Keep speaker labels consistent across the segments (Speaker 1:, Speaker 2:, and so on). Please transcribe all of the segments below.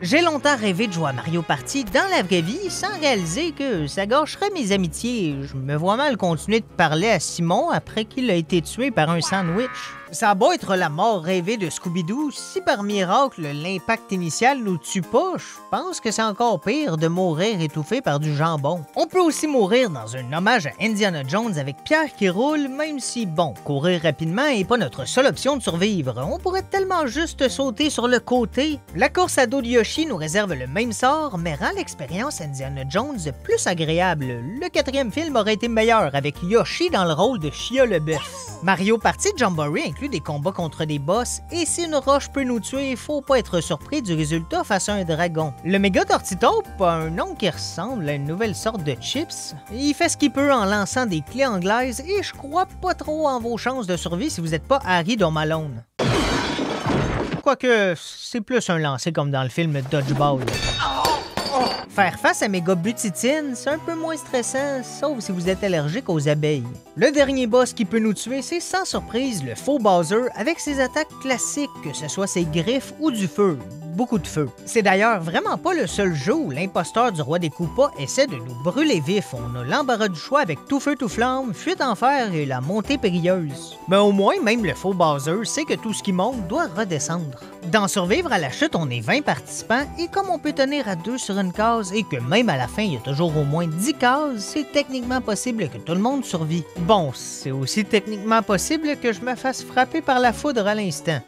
Speaker 1: J'ai longtemps rêvé de jouer à Mario Party dans la vraie vie sans réaliser que ça gâcherait mes amitiés. Je me vois mal continuer de parler à Simon après qu'il a été tué par un sandwich. Ça a beau être la mort rêvée de Scooby-Doo, si par miracle l'impact initial nous tue pas, je pense que c'est encore pire de mourir étouffé par du jambon. On peut aussi mourir dans un hommage à Indiana Jones avec Pierre qui roule, même si, bon, courir rapidement est pas notre seule option de survivre. On pourrait tellement juste sauter sur le côté. La course à dos de Yoshi nous réserve le même sort, mais rend l'expérience Indiana Jones plus agréable. Le 4e film aurait été meilleur avec Yoshi dans le rôle de Shia LaBeouf. Mario Party Jamboree inclut des combats contre des boss, et si une roche peut nous tuer, faut pas être surpris du résultat face à un dragon. Le méga Tortitaupe a un nom qui ressemble à une nouvelle sorte de chips. Il fait ce qu'il peut en lançant des clés anglaises, et je crois pas trop en vos chances de survie si vous n'êtes pas Harry Home Alone. Quoique, c'est plus un lancer comme dans le film Dodgeball. Faire face à Méga Butitine, c'est un peu moins stressant, sauf si vous êtes allergique aux abeilles. Le dernier boss qui peut nous tuer, c'est sans surprise le faux Bowser avec ses attaques classiques, que ce soit ses griffes ou du feu. Beaucoup de feu. C'est d'ailleurs vraiment pas le seul jeu où l'imposteur du roi des Koopas essaie de nous brûler vif. On a l'embarras du choix avec tout feu tout flamme, fuite en fer et la montée périlleuse. Mais au moins, même le faux Bowser sait que tout ce qui monte doit redescendre. Dans Survivre à la chute, on est 20 participants et comme on peut tenir à 2 sur une case et que même à la fin il y a toujours au moins 10 cases, c'est techniquement possible que tout le monde survit. Bon, c'est aussi techniquement possible que je me fasse frapper par la foudre à l'instant.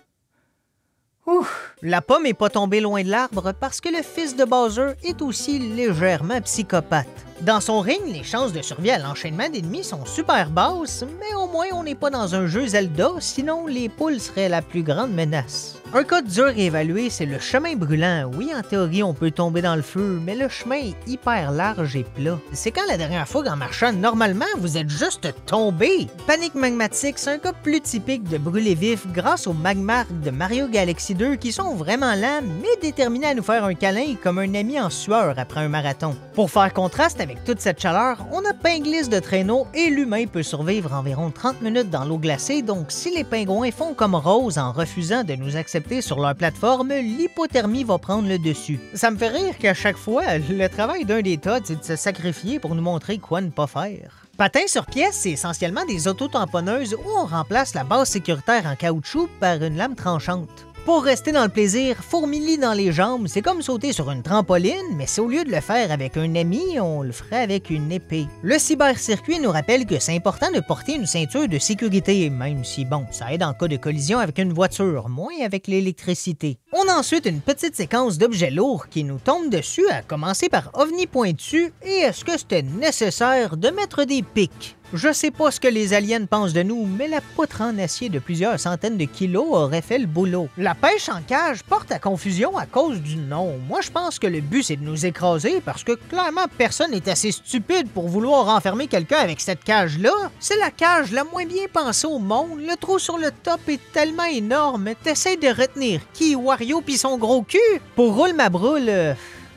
Speaker 1: Ouf! La pomme est pas tombée loin de l'arbre parce que le fils de Bowser est aussi légèrement psychopathe. Dans son ring, les chances de survie à l'enchaînement d'ennemis sont super basses, mais au moins on n'est pas dans un jeu Zelda, sinon les poules seraient la plus grande menace. Un cas dur à évaluer, c'est le chemin brûlant. Oui, en théorie, on peut tomber dans le feu, mais le chemin est hyper large et plat. C'est quand la dernière fois qu'en marchant normalement, vous êtes juste tombé? Panique magmatique, c'est un cas plus typique de brûler vif grâce aux magmarks de Mario Galaxy 2 qui sont vraiment lents, mais déterminés à nous faire un câlin comme un ami en sueur après un marathon. Pour faire contraste avec toute cette chaleur, on a Pinglisse de traîneau et l'humain peut survivre environ 30 minutes dans l'eau glacée, donc si les pingouins font comme Rose en refusant de nous accepter sur leur plateforme, l'hypothermie va prendre le dessus. Ça me fait rire qu'à chaque fois, le travail d'un des Toads, c'est de se sacrifier pour nous montrer quoi ne pas faire. Patin sur pièce, c'est essentiellement des auto-tamponneuses où on remplace la base sécuritaire en caoutchouc par une lame tranchante. Pour rester dans le plaisir, fourmillis dans les jambes, c'est comme sauter sur une trampoline, mais si au lieu de le faire avec un ami, on le ferait avec une épée. Le cybercircuit nous rappelle que c'est important de porter une ceinture de sécurité, même si, bon, ça aide en cas de collision avec une voiture, moins avec l'électricité. On a ensuite une petite séquence d'objets lourds qui nous tombent dessus, à commencer par OVNI pointu, et est-ce que c'était nécessaire de mettre des pics? Je sais pas ce que les aliens pensent de nous, mais la poutre en acier de plusieurs centaines de kilos aurait fait le boulot. La pêche en cage porte à confusion à cause du nom. Moi, je pense que le but, c'est de nous écraser parce que clairement, personne n'est assez stupide pour vouloir enfermer quelqu'un avec cette cage-là. C'est la cage la moins bien pensée au monde. Le trou sur le top est tellement énorme. T'essayes de retenir qui, Wario pis son gros cul? Pour roule ma broule...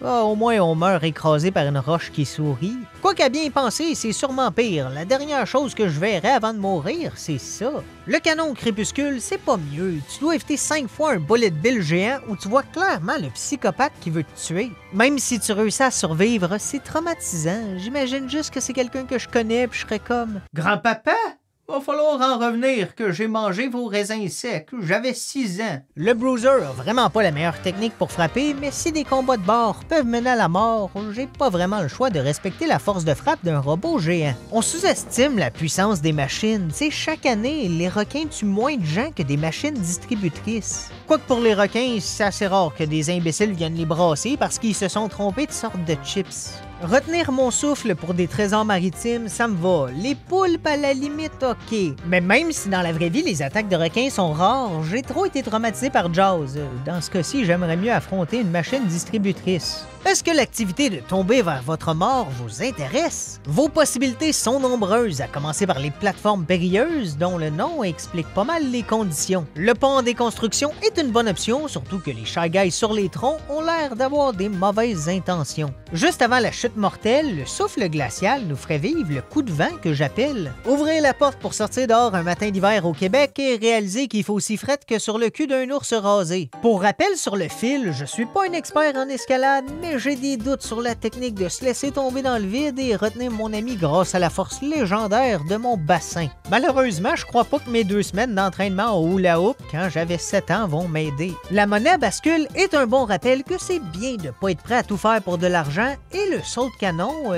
Speaker 1: au moins on meurt écrasé par une roche qui sourit. Quoi qu'à bien y penser, c'est sûrement pire. La dernière chose que je verrais avant de mourir, c'est ça. Le canon au crépuscule, c'est pas mieux. Tu dois éviter 5 fois un bullet bill géant où tu vois clairement le psychopathe qui veut te tuer. Même si tu réussis à survivre, c'est traumatisant. J'imagine juste que c'est quelqu'un que je connais pis je serais comme... Grand-papa? Va falloir en revenir que j'ai mangé vos raisins secs. J'avais 6 ans. Le Bruiser a vraiment pas la meilleure technique pour frapper, mais si des combats de bord peuvent mener à la mort, j'ai pas vraiment le choix de respecter la force de frappe d'un robot géant. On sous-estime la puissance des machines. Tu sais, chaque année, les requins tuent moins de gens que des machines distributrices. Quoique pour les requins, c'est assez rare que des imbéciles viennent les brasser parce qu'ils se sont trompés de sorte de chips. Retenir mon souffle pour des trésors maritimes, ça me va. Les poulpes, à la limite, ok. Mais même si dans la vraie vie, les attaques de requins sont rares, j'ai trop été traumatisé par Jaws. Dans ce cas-ci, j'aimerais mieux affronter une machine distributrice. Est-ce que l'activité de tomber vers votre mort vous intéresse? Vos possibilités sont nombreuses, à commencer par les plateformes périlleuses, dont le nom explique pas mal les conditions. Le pont en déconstruction est une bonne option, surtout que les Shy Guys sur les troncs ont l'air d'avoir des mauvaises intentions. Juste avant la chute chute mortelle, le souffle glacial nous ferait vivre le coup de vent que j'appelle. Ouvrir la porte pour sortir dehors un matin d'hiver au Québec et réaliser qu'il faut aussi fret que sur le cul d'un ours rasé. Pour rappel sur le fil, je suis pas un expert en escalade, mais j'ai des doutes sur la technique de se laisser tomber dans le vide et retenir mon ami grâce à la force légendaire de mon bassin. Malheureusement, je crois pas que mes 2 semaines d'entraînement au hula hoop quand j'avais 7 ans vont m'aider. La monnaie à bascule est un bon rappel que c'est bien de pas être prêt à tout faire pour de l'argent et le saut de canon,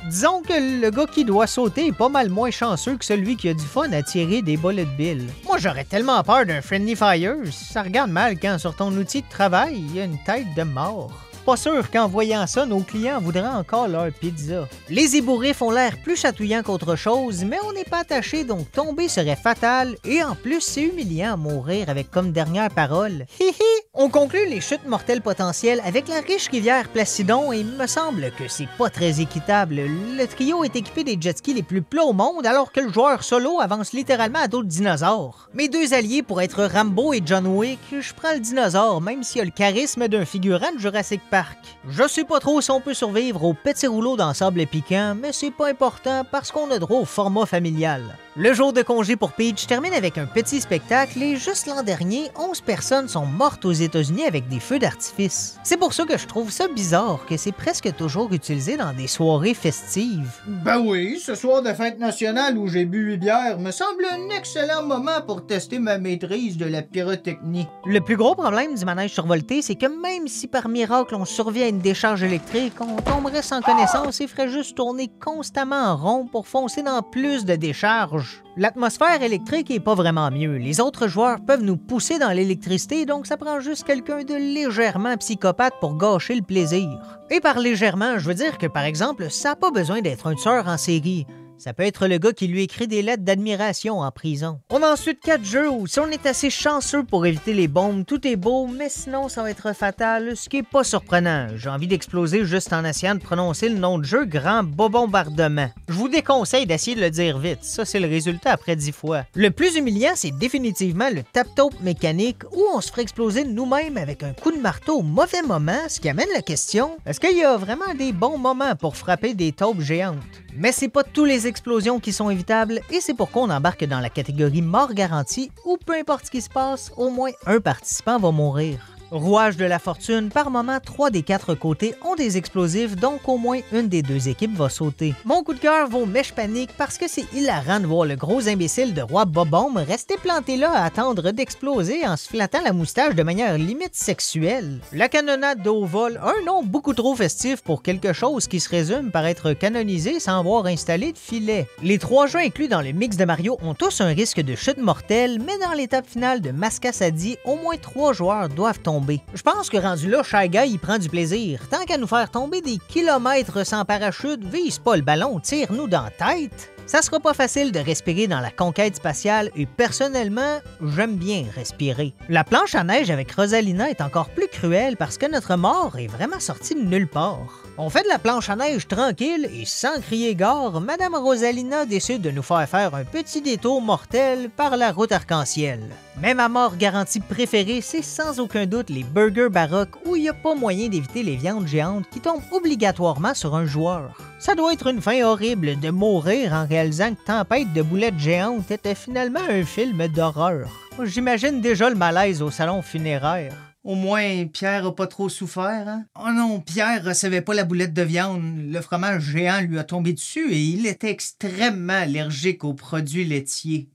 Speaker 1: disons que le gars qui doit sauter est pas mal moins chanceux que celui qui a du fun à tirer des bullet bills. Moi, j'aurais tellement peur d'un friendly fire, ça regarde mal quand sur ton outil de travail, il y a une tête de mort. Pas sûr qu'en voyant ça, nos clients voudraient encore leur pizza. Les ébouriffes ont l'air plus chatouillants qu'autre chose, mais on n'est pas attaché, donc tomber serait fatal, et en plus, c'est humiliant à mourir avec comme dernière parole. Hihi! On conclut les chutes mortelles potentielles avec la riche rivière Placidon et il me semble que c'est pas très équitable. Le trio est équipé des jet skis les plus plats au monde alors que le joueur solo avance littéralement à dos de dinosaures. Mes 2 alliés pour être Rambo et John Wick, je prends le dinosaure même s'il a le charisme d'un figurant de Jurassic Park. Je sais pas trop si on peut survivre au petit rouleau dans sable piquant, mais c'est pas important parce qu'on a droit au format familial. Le jour de congé pour Peach termine avec un petit spectacle et juste l'an dernier, 11 personnes sont mortes aux États-Unis avec des feux d'artifice. C'est pour ça que je trouve ça bizarre que c'est presque toujours utilisé dans des soirées festives.
Speaker 2: Ben oui, ce soir de fête nationale où j'ai bu 8 bières me semble un excellent moment pour tester ma maîtrise de la pyrotechnie.
Speaker 1: Le plus gros problème du manège survolté, c'est que même si par miracle on survit à une décharge électrique, on tomberait sans connaissance et ferait juste tourner constamment en rond pour foncer dans plus de décharges. L'atmosphère électrique est pas vraiment mieux. Les autres joueurs peuvent nous pousser dans l'électricité, donc ça prend juste quelqu'un de légèrement psychopathe pour gâcher le plaisir. Et par légèrement, je veux dire que par exemple, ça n'a pas besoin d'être un tueur en série. Ça peut être le gars qui lui écrit des lettres d'admiration en prison. On a ensuite 4 jeux où si on est assez chanceux pour éviter les bombes, tout est beau, mais sinon ça va être fatal, ce qui est pas surprenant. J'ai envie d'exploser juste en essayant de prononcer le nom de jeu Grand Bombardement. Je vous déconseille d'essayer de le dire vite, ça c'est le résultat après 10 fois. Le plus humiliant, c'est définitivement le tap-top mécanique où on se ferait exploser nous-mêmes avec un coup de marteau au mauvais moment, ce qui amène la question, est-ce qu'il y a vraiment des bons moments pour frapper des taupes géantes? Mais c'est pas tous les explosions qui sont évitables et c'est pourquoi on embarque dans la catégorie mort garantie où peu importe ce qui se passe, au moins un participant va mourir. Rouage de la fortune, par moment, 3 des 4 côtés ont des explosifs, donc au moins une des 2 équipes va sauter. Mon coup de cœur vaut Mèche Panique parce que c'est hilarant de voir le gros imbécile de Roi Bobombe rester planté là à attendre d'exploser en se flattant la moustache de manière limite sexuelle. La canonnade de haut vol, un nom beaucoup trop festif pour quelque chose qui se résume par être canonisé sans avoir installé de filet. Les 3 jeux inclus dans le mix de Mario ont tous un risque de chute mortelle, mais dans l'étape finale de Mascasadi, au moins 3 joueurs doivent tomber. Je pense que rendu là, Shy Guy il prend du plaisir. Tant qu'à nous faire tomber des kilomètres sans parachute, vise pas le ballon, tire-nous dans la tête. Ça sera pas facile de respirer dans la conquête spatiale et personnellement, j'aime bien respirer. La planche à neige avec Rosalina est encore plus cruelle parce que notre mort est vraiment sortie de nulle part. On fait de la planche à neige tranquille et sans crier gare, Madame Rosalina décide de nous faire un petit détour mortel par la route arc-en-ciel. Mais ma mort garantie préférée, c'est sans aucun doute les burgers baroques où il n'y a pas moyen d'éviter les viandes géantes qui tombent obligatoirement sur un joueur. Ça doit être une fin horrible de mourir en réalisant que Tempête de boulettes géantes était finalement un film d'horreur. J'imagine déjà le malaise au salon funéraire.
Speaker 2: Au moins, Pierre a pas trop souffert, hein? Oh non, Pierre recevait pas la boulette de viande. Le fromage géant lui a tombé dessus et il était extrêmement allergique aux produits laitiers.